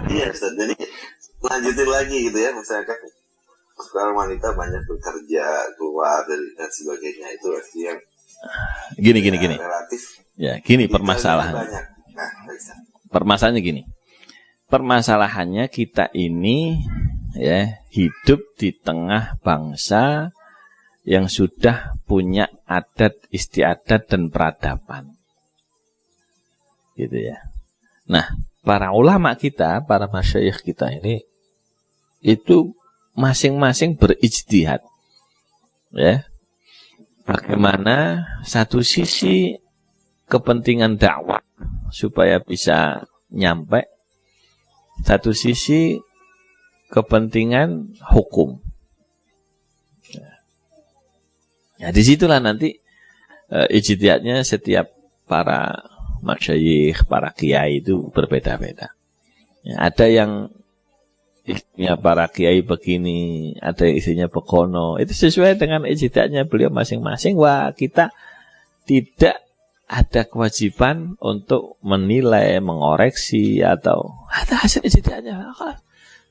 Iya, Ustaz. Jadi lanjutin lagi gitu ya, masyarakat sekarang wanita banyak bekerja keluar dan sebagainya, itu artinya gini relatif ya, gini permasalahannya. Nah, permasalahannya gini. Permasalahannya kita ini ya hidup di tengah bangsa yang sudah punya adat istiadat dan peradaban, gitu ya. Nah, para ulama kita, para masyayikh kita ini itu masing-masing berijtihad, ya. Bagaimana satu sisi kepentingan dakwah supaya bisa nyampe, satu sisi kepentingan hukum. Ya, disitulah nanti ijtihadnya setiap para masyayikh, para kiai itu berbeda-beda. Ya, ada yang isinya para kiai begini, ada yang isinya begono. Itu sesuai dengan ijtihadnya beliau masing-masing. Wah, kita tidak ada kewajiban untuk menilai, mengoreksi atau ada hasil ijtihadnya.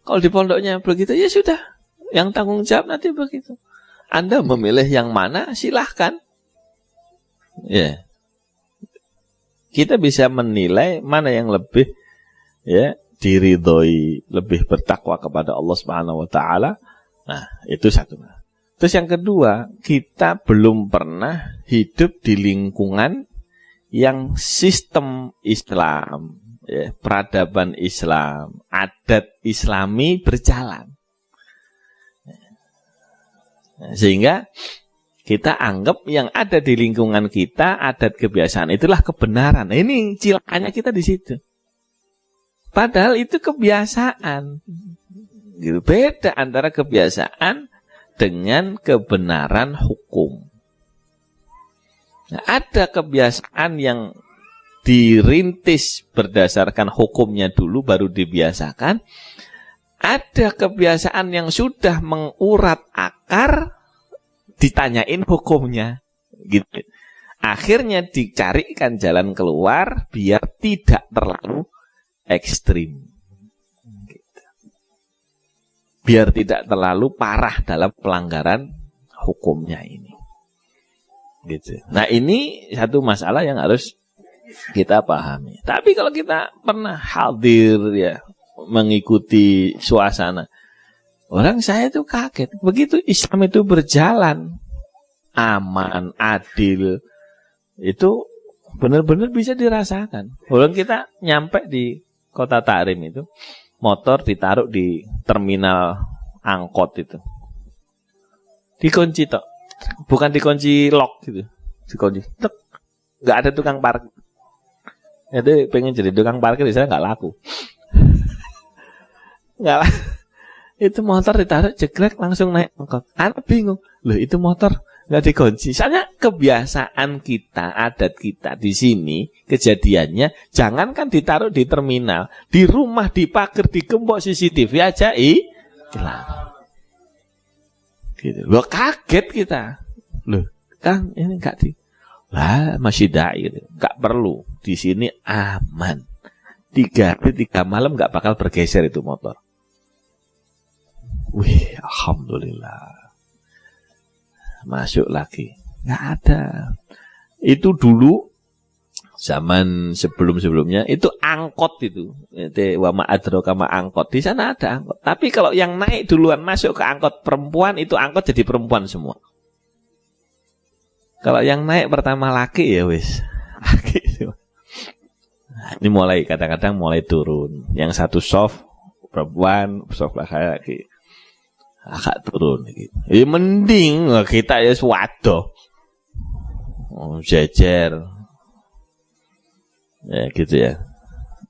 Kalau di pondoknya begitu, ya sudah. Yang tanggung jawab nanti begitu. Anda memilih yang mana, silahkan. Ya. Kita bisa menilai mana yang lebih ya diridhoi, lebih bertakwa kepada Allah Subhanahu wa taala. Nah, itu satu. Terus yang kedua, kita belum pernah hidup di lingkungan yang sistem Islam, ya, peradaban Islam, adat Islami berjalan. Sehingga kita anggap yang ada di lingkungan kita, adat kebiasaan itulah kebenaran. Nah, ini cilakanya kita di situ. Padahal itu kebiasaan. Gitu. Beda antara kebiasaan dengan kebenaran hukum. Nah, ada kebiasaan yang dirintis berdasarkan hukumnya dulu baru dibiasakan. Ada kebiasaan yang sudah mengurat akar, ditanyain hukumnya, gitu. Akhirnya dicarikan jalan keluar biar tidak terlalu ekstrim, gitu. Biar tidak terlalu parah dalam pelanggaran hukumnya ini, gitu. Nah, ini satu masalah yang harus kita pahami. Tapi kalau kita pernah hadir ya, mengikuti suasana, orang saya itu kaget. Begitu Islam itu berjalan aman, adil, itu benar-benar bisa dirasakan. Orang kita nyampe di Kota Tarim itu, motor ditaruh di terminal angkot itu, dikunci tok, bukan dikunci lock gitu, dikunci tek, nggak ada tukang parkir. Itu pengen jadi tukang parkir di sana nggak laku. Nggak lah. Itu motor ditaruh jegrek langsung naik angkot. Anak bingung, loh itu motor nggak dikunci. Soalnya kebiasaan kita, adat kita di sini kejadiannya, jangankan ditaruh di terminal, di rumah, di pagar, di gembok CCTV aja hilang. Gitu. Loh kaget kita. Loh Kang ini nggak di, lah masih dai gitu. Nggak perlu. Di sini aman. 3 hari 3 malam nggak bakal bergeser itu motor. Wih, alhamdulillah. Masuk lagi. Nggak ada. Itu dulu zaman sebelum-sebelumnya itu angkot itu. Wa ma adraka ma angkot. Di sana ada angkot. Tapi kalau yang naik duluan masuk ke angkot perempuan, itu angkot jadi perempuan semua. Kalau yang naik pertama laki ya wis. Laki itu. Nah, ini mulai kadang-kadang mulai turun. Yang satu soft perempuan, soft laki. Agak turun gitu. Ya mending kita ya swado. Jejer. Ya gitu ya.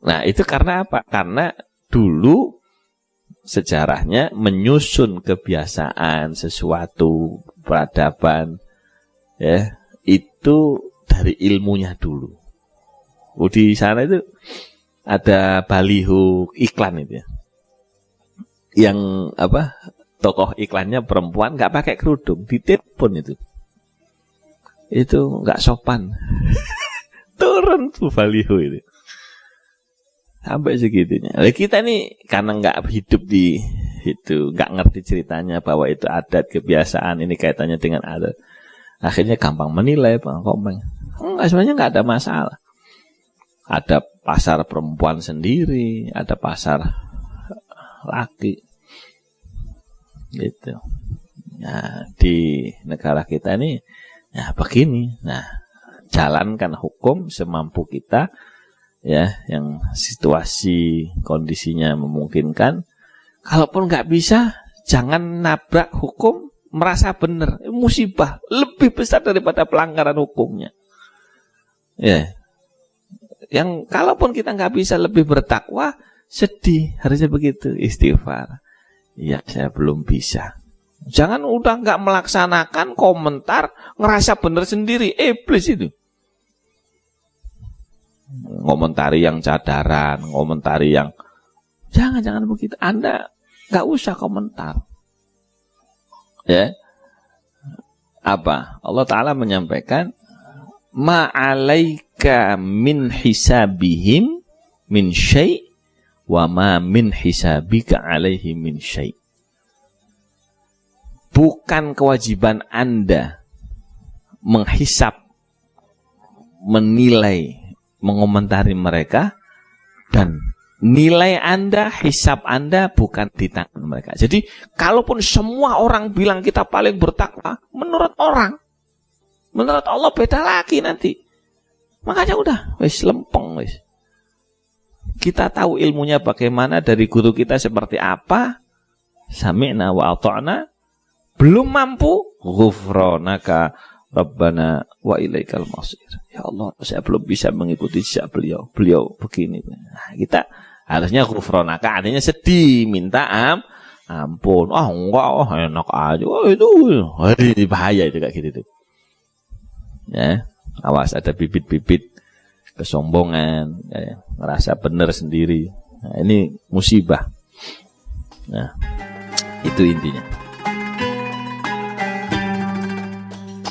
Nah, itu karena apa? Karena dulu sejarahnya menyusun kebiasaan sesuatu, peradaban ya, itu dari ilmunya dulu. Di sana itu ada baliho iklan itu ya. Yang apa? Tokoh iklannya perempuan nggak pakai kerudung, ditelepon itu nggak sopan. Turun tuh baliho itu. Sampai segitunya. Nah, kita nih karena nggak hidup di itu, nggak ngerti ceritanya bahwa itu adat, kebiasaan, ini kaitannya dengan adat. Akhirnya gampang menilai, Bang Komeng. Enggak, sebenarnya nggak ada masalah. Ada pasar perempuan sendiri, ada pasar laki. Gitu. Nah, di negara kita ini ya begini. Nah, jalankan hukum semampu kita, ya, yang situasi kondisinya memungkinkan. Kalaupun nggak bisa, jangan nabrak hukum merasa benar. Musibah lebih besar daripada pelanggaran hukumnya. Ya, yang kalaupun kita nggak bisa lebih bertakwa, sedih, harusnya begitu, istighfar. Ya, saya belum bisa. Jangan udah nggak melaksanakan, komentar, ngerasa benar sendiri, iblis itu. Ngomentari yang cadaran, ngomentari yang jangan begitu. Anda nggak usah komentar. Ya, apa? Allah Ta'ala menyampaikan, ma'alaika min hisabihim min syai' wa ma min hisabika alaihi min syai'. Bukan kewajiban Anda menghisap, menilai, mengomentari mereka, dan nilai Anda, hisab Anda bukan di tangan mereka. Jadi, kalaupun semua orang bilang kita paling bertakwa, menurut orang, menurut Allah beda lagi nanti. Makanya udah, wis lempeng wis. Kita tahu ilmunya bagaimana, dari guru kita seperti apa, sami'na wa ata'na, belum mampu, ghufranaka Rabbana wa ilaikal masir. Ya Allah, saya belum bisa mengikuti jejak beliau. Beliau begini. Nah, kita harusnya ghufranaka, artinya sedih, minta ampun. Enggak, enak aja. Itu bahaya itu kayak gitu tuh. Ya, awas ada bibit-bibit kesombongan, ya, ngerasa benar sendiri. Nah, ini musibah. Nah, itu intinya.